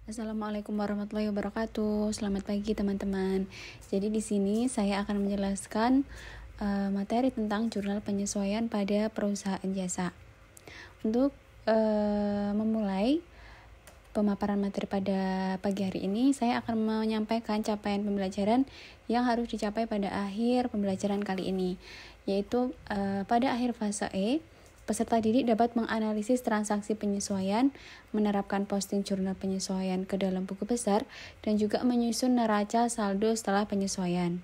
Assalamualaikum warahmatullahi wabarakatuh. Selamat pagi teman-teman. Jadi di sini saya akan menjelaskan materi tentang jurnal penyesuaian pada perusahaan jasa. Untuk memulai pemaparan materi pada pagi hari ini, saya akan menyampaikan capaian pembelajaran yang harus dicapai pada akhir pembelajaran kali ini, yaitu pada akhir fase E. Peserta didik dapat menganalisis transaksi penyesuaian, menerapkan posting jurnal penyesuaian ke dalam buku besar, dan juga menyusun neraca saldo setelah penyesuaian.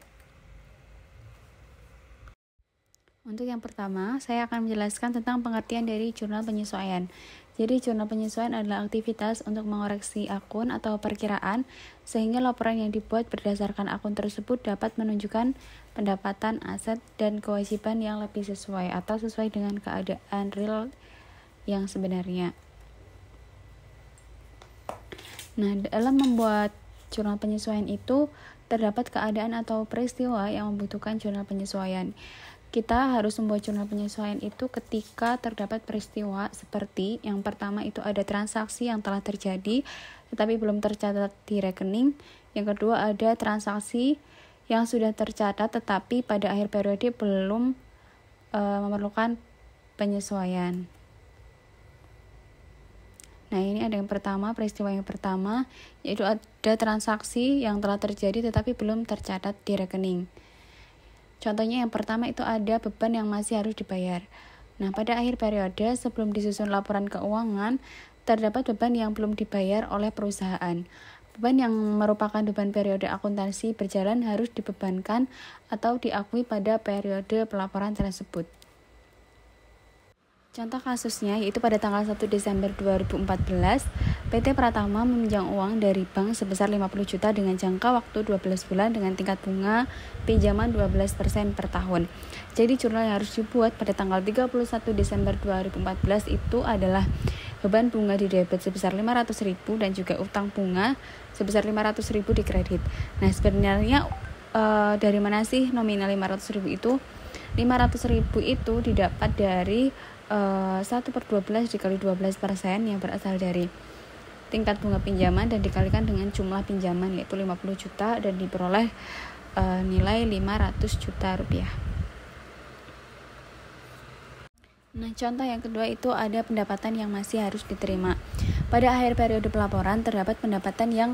Untuk yang pertama, saya akan menjelaskan tentang pengertian dari jurnal penyesuaian. Jadi, jurnal penyesuaian adalah aktivitas untuk mengoreksi akun atau perkiraan, sehingga laporan yang dibuat berdasarkan akun tersebut dapat menunjukkan pendapatan, aset, dan kewajiban yang lebih sesuai atau sesuai dengan keadaan real yang sebenarnya. Nah, dalam membuat jurnal penyesuaian itu, terdapat keadaan atau peristiwa yang membutuhkan jurnal penyesuaian. Kita harus membuat jurnal penyesuaian itu ketika terdapat peristiwa seperti yang pertama itu ada transaksi yang telah terjadi tetapi belum tercatat di rekening. Yang kedua ada transaksi yang sudah tercatat tetapi pada akhir periode belum memerlukan penyesuaian. Nah, ini ada yang pertama, peristiwa yang pertama yaitu ada transaksi yang telah terjadi tetapi belum tercatat di rekening. Contohnya yang pertama itu ada beban yang masih harus dibayar. Nah, pada akhir periode sebelum disusun laporan keuangan, terdapat beban yang belum dibayar oleh perusahaan. Beban yang merupakan beban periode akuntansi berjalan harus dibebankan atau diakui pada periode pelaporan tersebut. Contoh kasusnya yaitu pada tanggal 1 Desember 2014, PT Pratama meminjam uang dari bank sebesar 50 juta dengan jangka waktu 12 bulan dengan tingkat bunga pinjaman 12% per tahun. Jadi jurnal yang harus dibuat pada tanggal 31 Desember 2014 itu adalah beban bunga di debit sebesar 500.000 dan juga utang bunga sebesar 500.000 di kredit. Nah, sebenarnya dari mana sih nominal 500.000 itu? 500.000 itu didapat dari 1/12 dikali 12% yang berasal dari tingkat bunga pinjaman dan dikalikan dengan jumlah pinjaman yaitu 50 juta dan diperoleh nilai 500 juta rupiah. Nah, contoh yang kedua itu ada pendapatan yang masih harus diterima. Pada akhir periode pelaporan terdapat pendapatan yang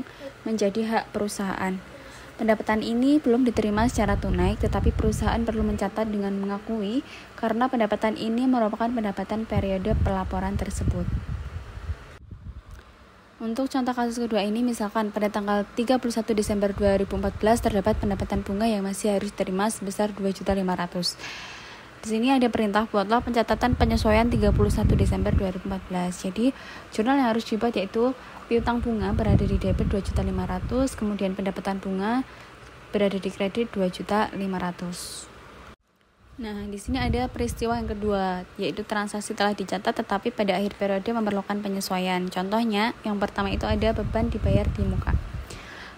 menjadi hak perusahaan. Pendapatan ini belum diterima secara tunai, tetapi perusahaan perlu mencatat dengan mengakui karena pendapatan ini merupakan pendapatan periode pelaporan tersebut. Untuk contoh kasus kedua ini, misalkan pada tanggal 31 Desember 2014 terdapat pendapatan bunga yang masih harus diterima sebesar 2.500.000. Di sini ada perintah buatlah pencatatan penyesuaian 31 Desember 2014. Jadi, jurnal yang harus dibuat yaitu piutang bunga berada di debit 2.500.000, kemudian pendapatan bunga berada di kredit 2.500.000. Nah, di sini ada peristiwa yang kedua, yaitu transaksi telah dicatat tetapi pada akhir periode memerlukan penyesuaian. Contohnya, yang pertama itu ada beban dibayar di muka.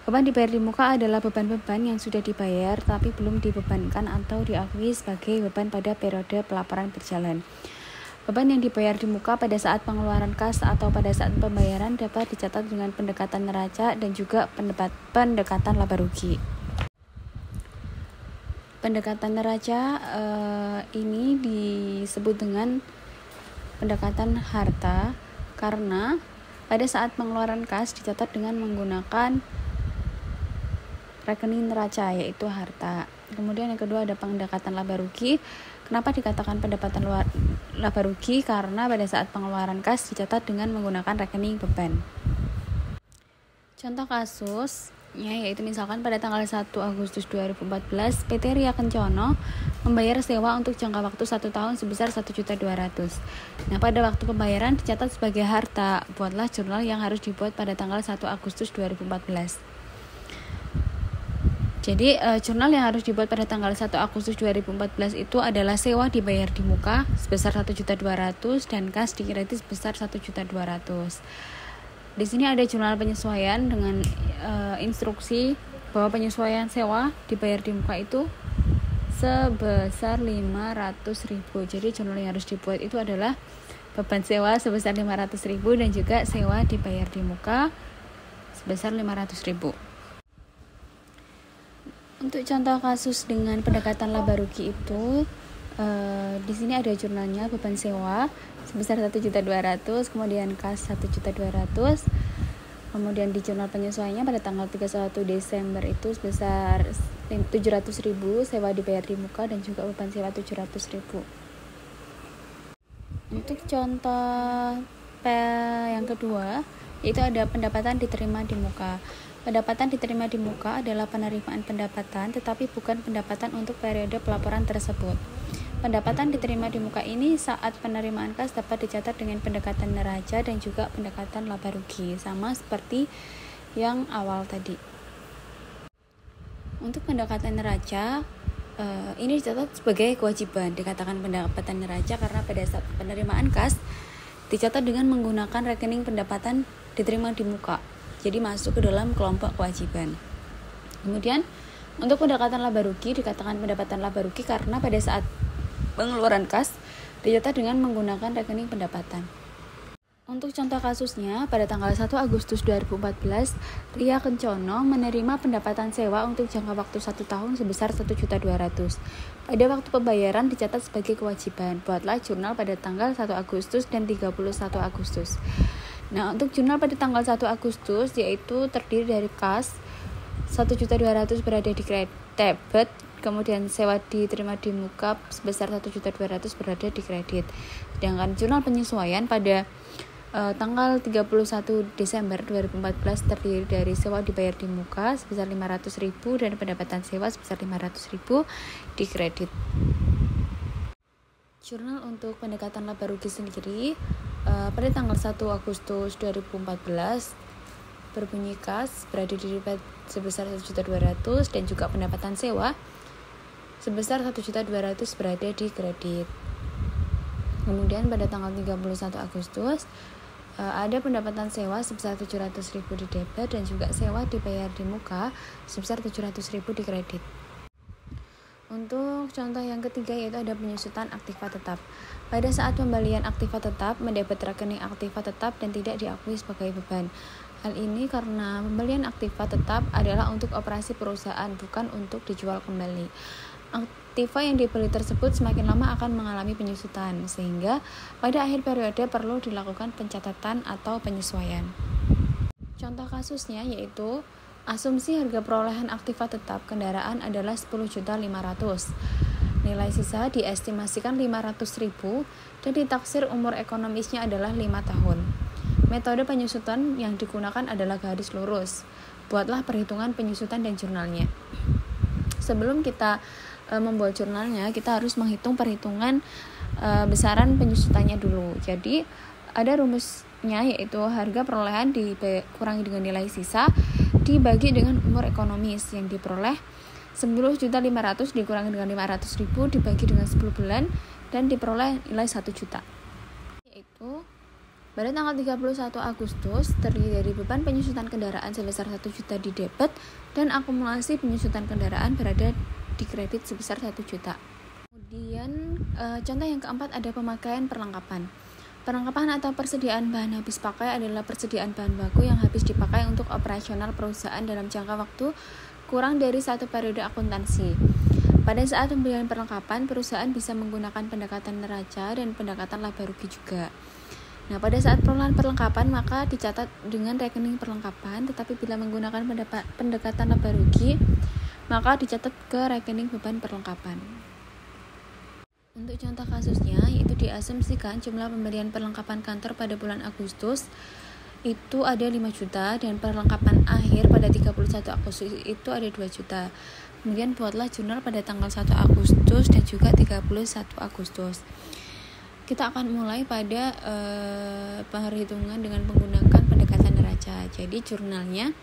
Beban dibayar di muka adalah beban-beban yang sudah dibayar tapi belum dibebankan atau diakui sebagai beban pada periode pelaporan berjalan. Beban yang dibayar di muka pada saat pengeluaran kas atau pada saat pembayaran dapat dicatat dengan pendekatan neraca dan juga pendekatan laba rugi. Pendekatan neraca ini disebut dengan pendekatan harta karena pada saat pengeluaran kas dicatat dengan menggunakan rekening neraca yaitu harta. Kemudian yang kedua ada pendekatan laba rugi. Kenapa dikatakan pendapatan laba rugi? Karena pada saat pengeluaran kas dicatat dengan menggunakan rekening beban. Contoh kasusnya yaitu misalkan pada tanggal 1 Agustus 2014 PT Ria Kencono membayar sewa untuk jangka waktu 1 tahun sebesar 1.200.000. Nah, pada waktu pembayaran dicatat sebagai harta. Buatlah jurnal yang harus dibuat pada tanggal 1 Agustus 2014. Jadi, jurnal yang harus dibuat pada tanggal 1 Agustus 2014 itu adalah sewa dibayar di muka sebesar 1.200.000 dan kas di kredit sebesar 1.200.000. Di sini ada jurnal penyesuaian dengan instruksi bahwa penyesuaian sewa dibayar di muka itu sebesar 500.000. Jadi, jurnal yang harus dibuat itu adalah beban sewa sebesar 500.000 dan juga sewa dibayar di muka sebesar 500.000. Untuk contoh kasus dengan pendekatan laba rugi itu di sini ada jurnalnya beban sewa sebesar 1.200.000, kemudian kas 1.200.000. Kemudian di jurnal penyesuaiannya pada tanggal 31 Desember itu sebesar 700.000 sewa dibayar di muka dan juga beban sewa 700.000. Untuk contoh yang kedua, yaitu ada pendapatan diterima di muka. Pendapatan diterima di muka adalah penerimaan pendapatan tetapi bukan pendapatan untuk periode pelaporan tersebut. Pendapatan diterima di muka ini saat penerimaan kas dapat dicatat dengan pendekatan neraca dan juga pendekatan laba rugi, sama seperti yang awal tadi. Untuk pendekatan neraca, ini dicatat sebagai kewajiban dikatakan pendapatan neraca karena pada saat penerimaan kas dicatat dengan menggunakan rekening pendapatan diterima di muka, jadi masuk ke dalam kelompok kewajiban. Kemudian untuk pendekatan laba rugi dikatakan pendapatan laba rugi karena pada saat pengeluaran kas dicatat dengan menggunakan rekening pendapatan. Untuk contoh kasusnya, pada tanggal 1 Agustus 2014, Ria Kencono menerima pendapatan sewa untuk jangka waktu 1 tahun sebesar 1.200.000. Pada waktu pembayaran dicatat sebagai kewajiban. Buatlah jurnal pada tanggal 1 Agustus dan 31 Agustus. Nah, untuk jurnal pada tanggal 1 Agustus yaitu terdiri dari kas 1.200.000 berada di debit, kemudian sewa diterima di muka sebesar 1.200.000 berada di kredit. Sedangkan jurnal penyesuaian pada tanggal 31 Desember 2014 terdiri dari sewa dibayar di muka sebesar 500.000 dan pendapatan sewa sebesar 500.000 di kredit. Jurnal untuk pendekatan laba rugi sendiri pada tanggal 1 Agustus 2014 berbunyi kas berada di debit sebesar 1.200.000 dan juga pendapatan sewa sebesar 1.200.000 berada di kredit. Kemudian pada tanggal 31 Agustus ada pendapatan sewa sebesar 700.000 di debit dan juga sewa dibayar di muka sebesar 700.000 di kredit. Untuk contoh yang ketiga yaitu ada penyusutan aktiva tetap. Pada saat pembelian aktiva tetap, mendebit rekening aktiva tetap dan tidak diakui sebagai beban. Hal ini karena pembelian aktiva tetap adalah untuk operasi perusahaan, bukan untuk dijual kembali. Aktiva yang dibeli tersebut semakin lama akan mengalami penyusutan, sehingga pada akhir periode perlu dilakukan pencatatan atau penyesuaian. Contoh kasusnya yaitu asumsi harga perolehan aktiva tetap kendaraan adalah 10.500.000. Nilai sisa diestimasikan 500.000 dan ditaksir umur ekonomisnya adalah 5 tahun. Metode penyusutan yang digunakan adalah garis lurus. Buatlah perhitungan penyusutan dan jurnalnya. Sebelum kita membuat jurnalnya, kita harus menghitung perhitungan besaran penyusutannya dulu. Jadi ada rumusnya yaitu harga perolehan dikurangi dengan nilai sisa dibagi dengan umur ekonomis yang diperoleh 10.500.000 dikurangi dengan 500.000 dibagi dengan 10 bulan dan diperoleh nilai 1 juta. Yaitu pada tanggal 31 Agustus terdiri dari beban penyusutan kendaraan sebesar 1 juta di debit dan akumulasi penyusutan kendaraan berada di kredit sebesar 1 juta. Kemudian contoh yang keempat ada pemakaian perlengkapan. Perlengkapan atau persediaan bahan habis pakai adalah persediaan bahan baku yang habis dipakai untuk operasional perusahaan dalam jangka waktu kurang dari 1 periode akuntansi. Pada saat pembelian perlengkapan, perusahaan bisa menggunakan pendekatan neraca dan pendekatan laba rugi juga. Nah, pada saat perolehan perlengkapan maka dicatat dengan rekening perlengkapan, tetapi bila menggunakan pendekatan laba rugi maka dicatat ke rekening beban perlengkapan. Untuk contoh kasusnya yaitu diasumsikan jumlah pembelian perlengkapan kantor pada bulan Agustus itu ada 5 juta dan perlengkapan akhir pada 31 Agustus itu ada 2 juta. Kemudian buatlah jurnal pada tanggal 1 Agustus dan juga 31 Agustus. Kita akan mulai pada perhitungan dengan menggunakan pendekatan neraca. Jadi jurnalnya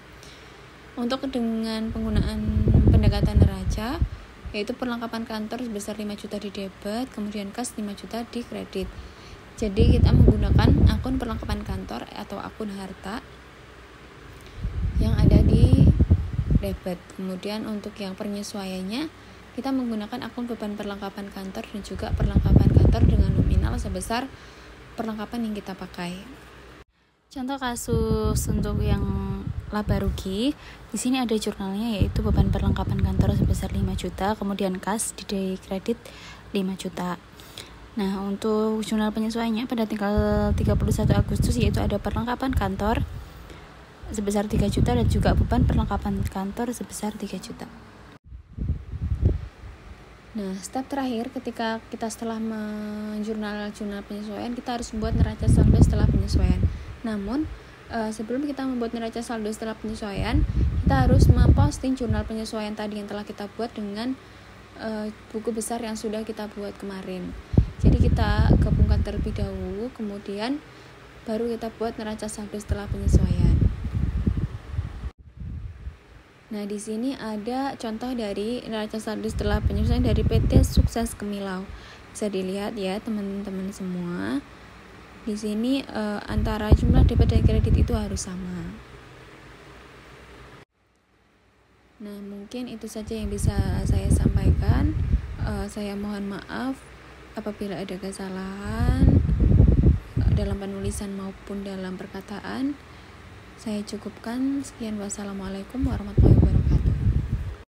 untuk dengan penggunaan pendekatan neraca yaitu perlengkapan kantor sebesar 5 juta di debit, kemudian kas 5 juta di kredit. Jadi kita menggunakan akun perlengkapan kantor atau akun harta yang ada di debit. Kemudian untuk yang penyesuaiannya kita menggunakan akun beban perlengkapan kantor dan juga perlengkapan kantor dengan nominal sebesar perlengkapan yang kita pakai. Contoh kasus untuk yang laba rugi. Di sini ada jurnalnya, yaitu beban perlengkapan kantor sebesar 5 juta, kemudian kas di kredit 5 juta. Nah, untuk jurnal penyesuaiannya pada tanggal 31 Agustus yaitu ada perlengkapan kantor sebesar 3 juta dan juga beban perlengkapan kantor sebesar 3 juta. Nah, step terakhir ketika kita setelah jurnal penyesuaian, kita harus membuat neraca saldo setelah penyesuaian. Namun, sebelum kita membuat neraca saldo setelah penyesuaian, kita harus memposting jurnal penyesuaian tadi yang telah kita buat dengan buku besar yang sudah kita buat kemarin. Jadi kita gabungkan terlebih dahulu, kemudian baru kita buat neraca saldo setelah penyesuaian. Nah, di sini ada contoh dari neraca saldo setelah penyesuaian dari PT Sukses Kemilau. Bisa dilihat ya teman-teman semua. Di sini antara jumlah debit dan kredit itu harus sama. Nah, mungkin itu saja yang bisa saya sampaikan. Saya mohon maaf apabila ada kesalahan dalam penulisan maupun dalam perkataan. Saya cukupkan. Sekian, wassalamualaikum warahmatullahi wabarakatuh.